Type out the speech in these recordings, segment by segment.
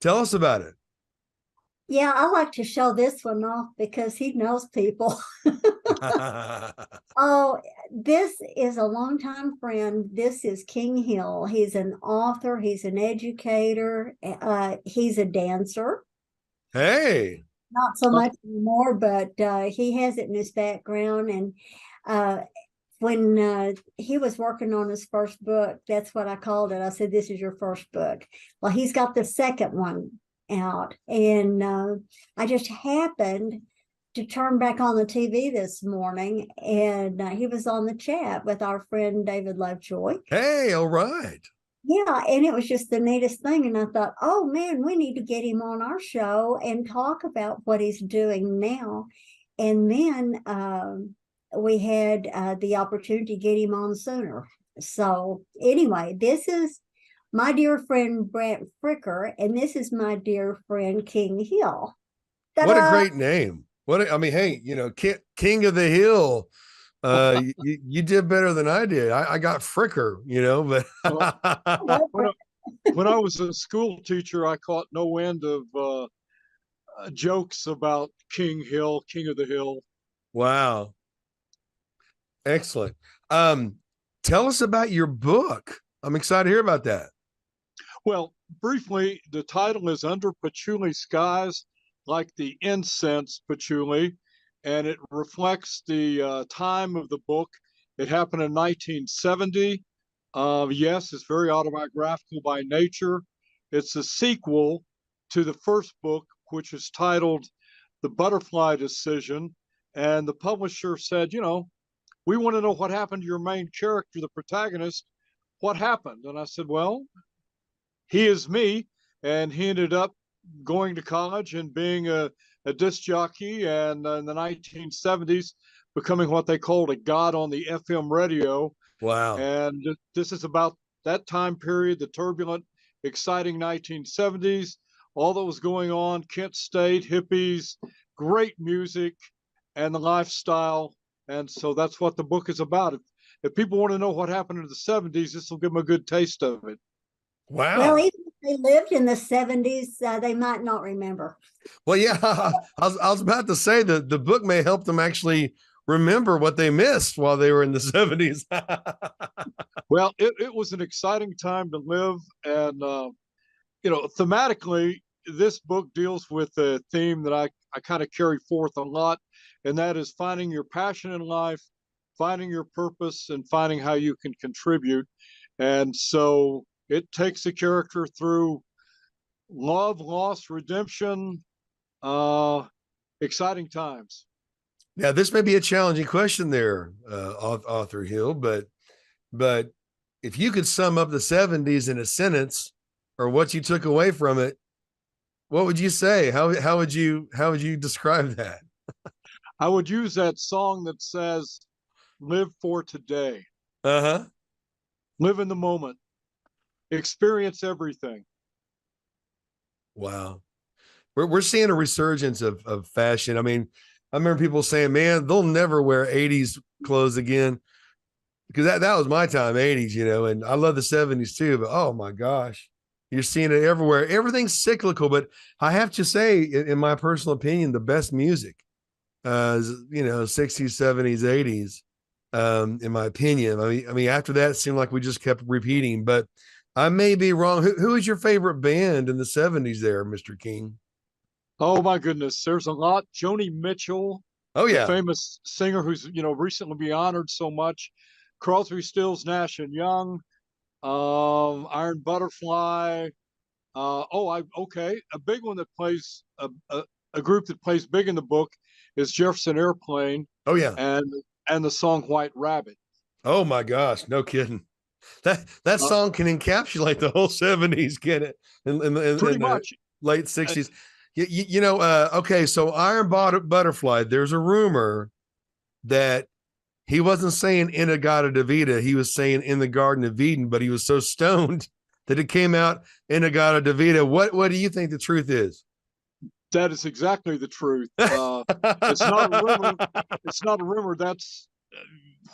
Tell us about it. Yeah, I like to show this one off because he knows people. Oh, this is a longtime friend. This is King Hill. He's an author, he's an educator, he's a dancer. Hey, Not so much anymore, but he has it in his background. And uh, when he was working on his first book, that's what I called it. I said, "This is your first book." Well, he's got the second one out, and I just happened to turn back on the TV this morning, and he was on the chat with our friend David Lovejoy. hey, all right. Yeah, and it was just the neatest thing. And I thought, oh man, we need to get him on our show and talk about what he's doing now. And then we had the opportunity to get him on sooner. So anyway, this is my dear friend Brant Fricker, and this is my dear friend King Hill. What a Ta-da! great name. I mean, hey, King of the Hill. You did better than I did. I got Fricker, but Well, when I, when I was a school teacher, I caught no end of jokes about King Hill, King of the Hill. wow, excellent. Tell us about your book. I'm excited to hear about that. Well, briefly, the title is Under Patchouli Skies, like the incense patchouli, and it reflects the time of the book. It happened in 1970. Yes, it's very autobiographical by nature. It's a sequel to the first book, which is titled The Butterfly Decision. And the publisher said, we want to know what happened to your main character, the protagonist. What happened? And I said, well, he is me. And he ended up going to college and being a disc jockey, and in the 1970s, becoming what they called a god on the FM radio. Wow. And this is about that time period, the turbulent, exciting 1970s, all that was going on, Kent State, hippies, great music, and the lifestyle. And so that's what the book is about. If people want to know what happened in the 70s, this will give them a good taste of it. Well, Wow. even if they lived in the 70s, they might not remember. Well, yeah, I was about to say that the book may help them actually remember what they missed while they were in the 70s. Well, it was an exciting time to live. And, thematically, this book deals with a theme that I kind of carry forth a lot, and that is finding your passion in life, finding your purpose, and finding how you can contribute. And so it takes the character through love, loss, redemption, uh, exciting times. Now, this may be a challenging question there, Author Hill, but if you could sum up the 70s in a sentence or what you took away from it, what would you say? How would you describe that? I would use that song that says, live for today, Uh-huh. live in the moment, experience everything. Wow. We're seeing a resurgence of fashion. I mean, I remember people saying, man, they'll never wear 80s clothes again. Because that was my time, 80s, and I love the 70s too, but oh my gosh, you're seeing it everywhere. Everything's cyclical, but I have to say, in my personal opinion, the best music, 60s, 70s, 80s, in my opinion. I mean, after that, it seemed like we just kept repeating, but I may be wrong. Who is your favorite band in the 70s there, Mr. King? Oh my goodness, there's a lot. Joni Mitchell, Oh, the yeah. famous singer who's recently been honored so much. Crosby, Stills, Nash and Young, Iron Butterfly. Okay, a big one that plays a group that plays big in the book is Jefferson Airplane, Oh, yeah. and the song White Rabbit. Oh, my gosh. No kidding. That Uh, song can encapsulate the whole 70s, can it? In Pretty the much. late Uh, 60s. Okay, so Butterfly, there's a rumor that he wasn't saying Inagata Davida, he was saying in the Garden of Eden, but he was so stoned that it came out Inagata Davida. What do you think the truth is? that is exactly the truth. It's not a rumor. It's not a rumor. That's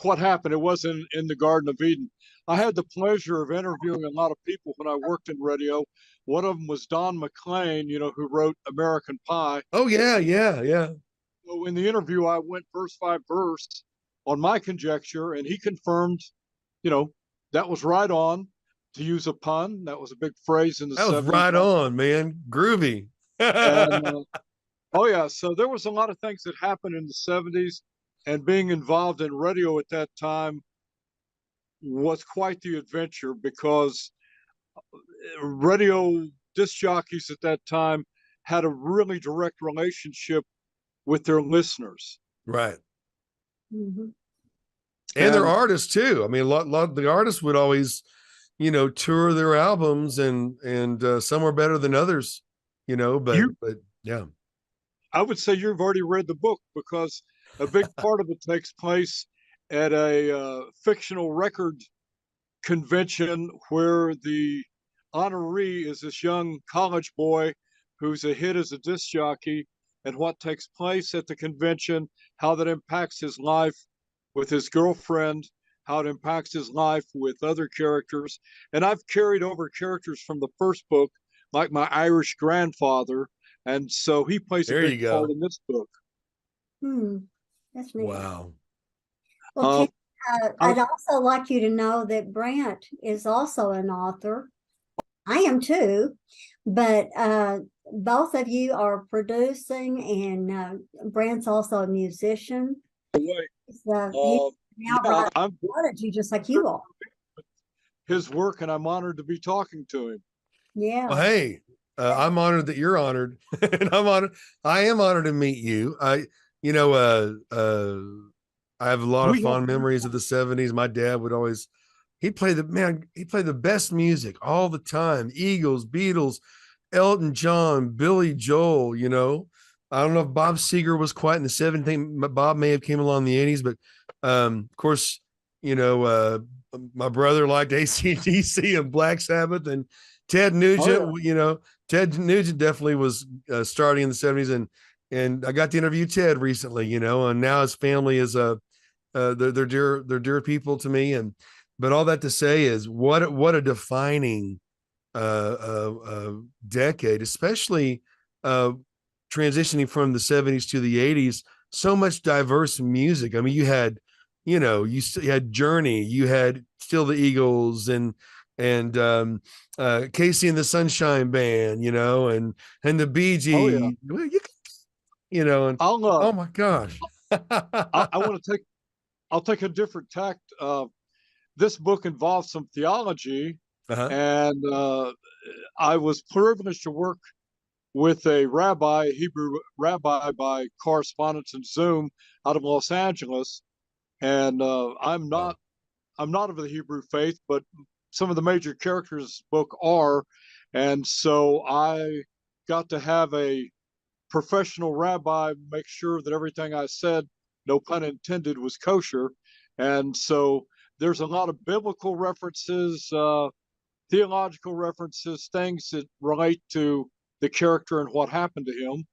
what happened. It wasn't in the Garden of Eden. I had the pleasure of interviewing a lot of people when I worked in radio. One of them was Don McLean, who wrote American Pie. Oh yeah, yeah, yeah. So in the interview, I went verse by verse on my conjecture, and he confirmed, you know, that was right on. To use a pun, that was a big phrase in the That was '70s. right on, man. Groovy. And oh yeah, so there was a lot of things that happened in the '70s, and being involved in radio at that time was quite the adventure because radio disc jockeys at that time had a really direct relationship with their listeners. Right. Mhm. And they're And artists too. I mean, lot the artists would always, tour their albums, and some are better than others, but you, yeah. I would say you've already read the book because a big part of it takes place at a fictional record convention where the honoree is this young college boy who's a hit as a disc jockey, and what takes place at the convention, how that impacts his life with his girlfriend, how it impacts his life with other characters. And I've carried over characters from the first book, like my Irish grandfather. And so he plays a There big you part go. in this book. Hmm. That's neat. Wow. Well, Uh, Ken, I, I'd also like you to know that Brant is also an author. I am too, but both of you are producing, and Brant's also a musician. He now yeah, writes I'm prodigy just like you are. his work, and I'm honored to be talking to him. Well, Yeah. hey, I'm honored that you're honored, and I am honored to meet you. You know, I have a lot of We have fond memories of the '70s. My dad would always, he played the best music all the time. Eagles, Beatles, Elton John, Billy Joel. I don't know if Bob Seger was quite in the '70s. Bob may have came along in the '80s, but of course, my brother liked AC/DC and Black Sabbath, and Ted Oh Nugent. yeah. Ted Nugent definitely was starting in the '70s, and I got to interview Ted recently. And now his family is they're dear people to me, but all that to say is what a defining decade, especially uh, transitioning from the '70s to the '80s. So much diverse music. I mean, you had Journey, you had still the Eagles, and Casey and the Sunshine Band, and the Bee Oh yeah. Gees, and I'll oh my gosh. I want to take I'll take a different tact. This book involves some theology, Uh-huh. and I was privileged to work with a rabbi, a Hebrew rabbi, by correspondence and Zoom out of Los Angeles. And Wow. I'm not of the Hebrew faith, but some of the major characters in this book are, and so I got to have a professional rabbi make sure that everything I said, no pun intended, was kosher. And so there's a lot of biblical references, theological references, things that relate to the character and what happened to him.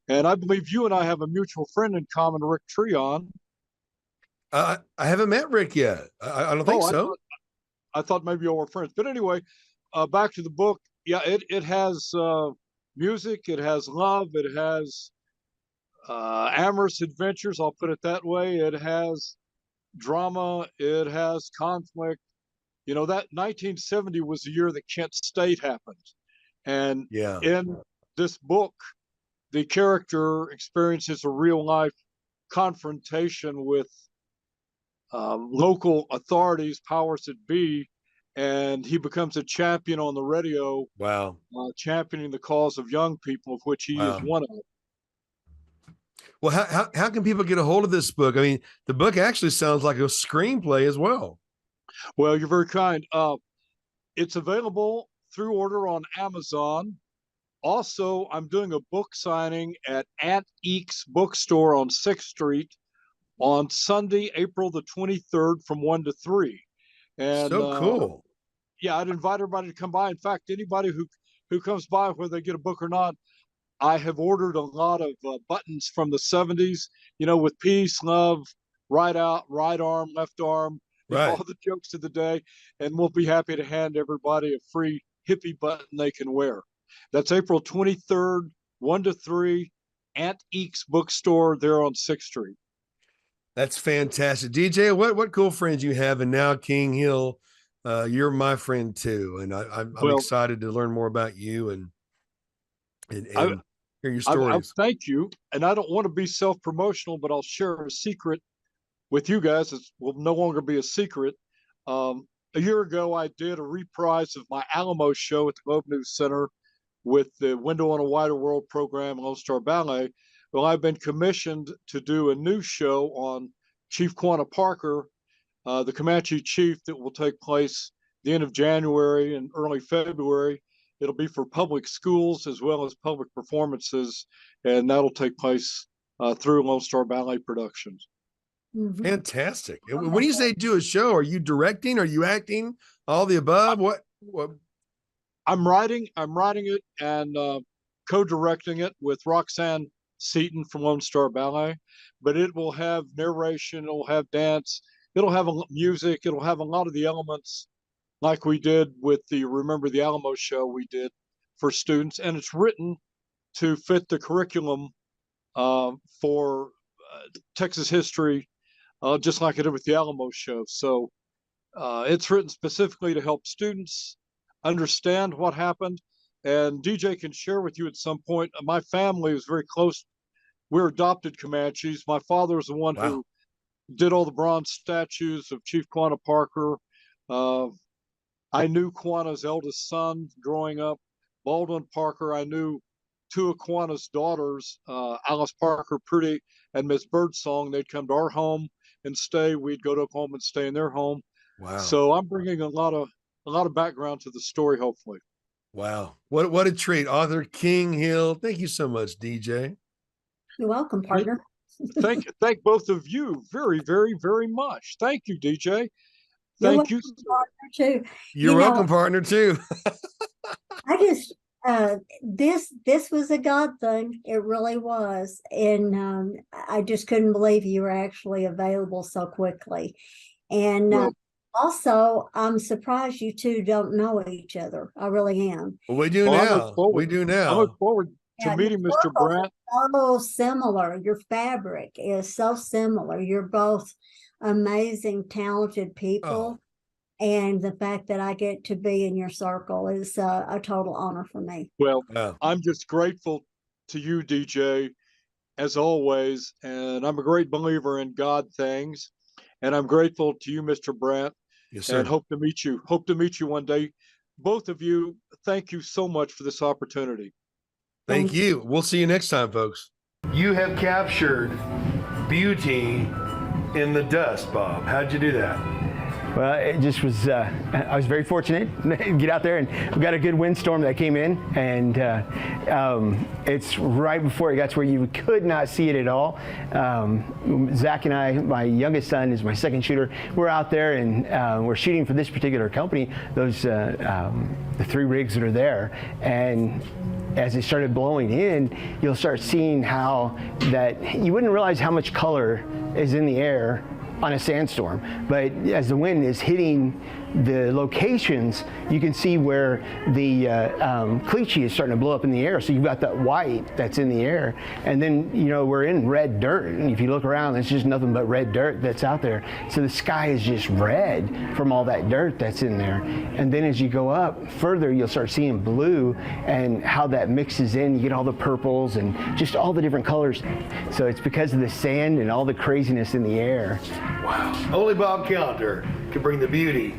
And I believe you and I have a mutual friend in common, Rick Treon. I haven't met Rick yet. I don't think Oh, so. I thought maybe you were friends. But anyway, back to the book. Yeah, it has music, it has love, it has amorous adventures. I'll put it that way. It has drama, it has conflict. That 1970 was the year that Kent State happened. And Yeah. in this book, the character experiences a real life confrontation with local authorities, powers that be, and he becomes a champion on the radio, Wow. championing the cause of young people, of which he is Wow. one of. Well, how can people get a hold of this book? I mean, the book actually sounds like a screenplay as well. Well, you're very kind. It's available through order on Amazon. Also, I'm doing a book signing at Aunt Eek's bookstore on 6th Street on Sunday, April the 23rd from 1 to 3. And So cool. yeah, I'd invite everybody to come by. In fact, anybody who comes by, whether they get a book or not, I have ordered a lot of buttons from the '70s, with peace, love, right out, right arm, left arm, Right. all the jokes of the day, and we'll be happy to hand everybody a free hippie button they can wear. That's April 23rd, 1 to 3, at Eeks Bookstore there on 6th Street. That's fantastic. DJ, what cool friends you have. And now King Hill, you're my friend too. And I'm Well, excited to learn more about you and I, hear your I stories. thank you. And I don't want to be self-promotional, but I'll share a secret with you guys. It will no longer be a secret. A year ago, I did a reprise of my Alamo show at the Globe News Center with the Window on a Wider World program, Lone Star Ballet. Well, I've been commissioned to do a new show on Chief Quanah Parker, the Comanche chief, that will take place the end of January and early February. It'll be for public schools as well as public performances, and that'll take place through Lone Star Ballet Productions. Mhm. Fantastic. And when you say do a show, are you directing? Are you acting? All the above? What? I'm writing it and co-directing it with Roxanne Seaton from Lone Star Ballet, but it will have narration, it'll have dance, it'll have music, it'll have a lot of the elements like we did with the Remember the Alamo show we did for students, and it's written to fit the curriculum for Texas history, just like I did with the Alamo show. So it's written specifically to help students understand what happened. And DJ can share with you at some point, my family is very close. We're adopted Comanches. My father was the one who did all the bronze statues of Chief Quanah Parker. I knew Quanah's eldest son growing up, Baldwin Parker. I knew two of Quanah's daughters, Alice Parker Pretty and Miss Birdsong. They'd come to our home and stay. We'd go to Oklahoma and stay in their home. Wow. So I'm bringing a lot of background to the story, hopefully. Wow. What a treat. Author King Hill. Thank you so much, DJ. You're welcome, partner. Thank both of you very, very, very much. Thank you, DJ. You're Thank you, partner, too. You're welcome, partner, too. I just this was a God thing. It really was, and I just couldn't believe you were actually available so quickly. And also, I'm surprised you two don't know each other. I really am. Well, we do now. We do now. I look forward to meeting Mr. Brant. So similar. Your fabric is so similar. You're both amazing, talented people. And the fact that I get to be in your circle is a total honor for me. Well, I'm just grateful to you, DJ, as always. And I'm a great believer in God things. And I'm grateful to you, Mr. Brant. Yes, sir. And hope to meet you. Hope to meet you one day. Both of you, thank you so much for this opportunity. Thank you. We'll see you next time, folks. You have captured beauty in the dust, Bob. How'd you do that? Well, it just was, I was very fortunate to get out there, and we got a good windstorm that came in, and it's right before it got to where you could not see it at all. Zach and I, my youngest son is my second shooter, we're out there and we're shooting for this particular company, those the three rigs that are there, and as it started blowing in, you'll start seeing how that you wouldn't realize how much color is in the air on a sandstorm, but as the wind is hitting the locations, you can see where the cliche is starting to blow up in the air. So you've got that white that's in the air, and then we're in red dirt, and if you look around, it's just nothing but red dirt that's out there. So the sky is just red from all that dirt that's in there. And then as you go up further, you'll start seeing blue and how that mixes in. You get all the purples and just all the different colors. So it's because of the sand and all the craziness in the air. Wow. Only Bob Calendar can bring the beauty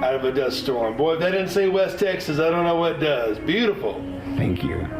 out of a dust storm. Boy, if that didn't say West Texas, I don't know what does. Beautiful. Thank you.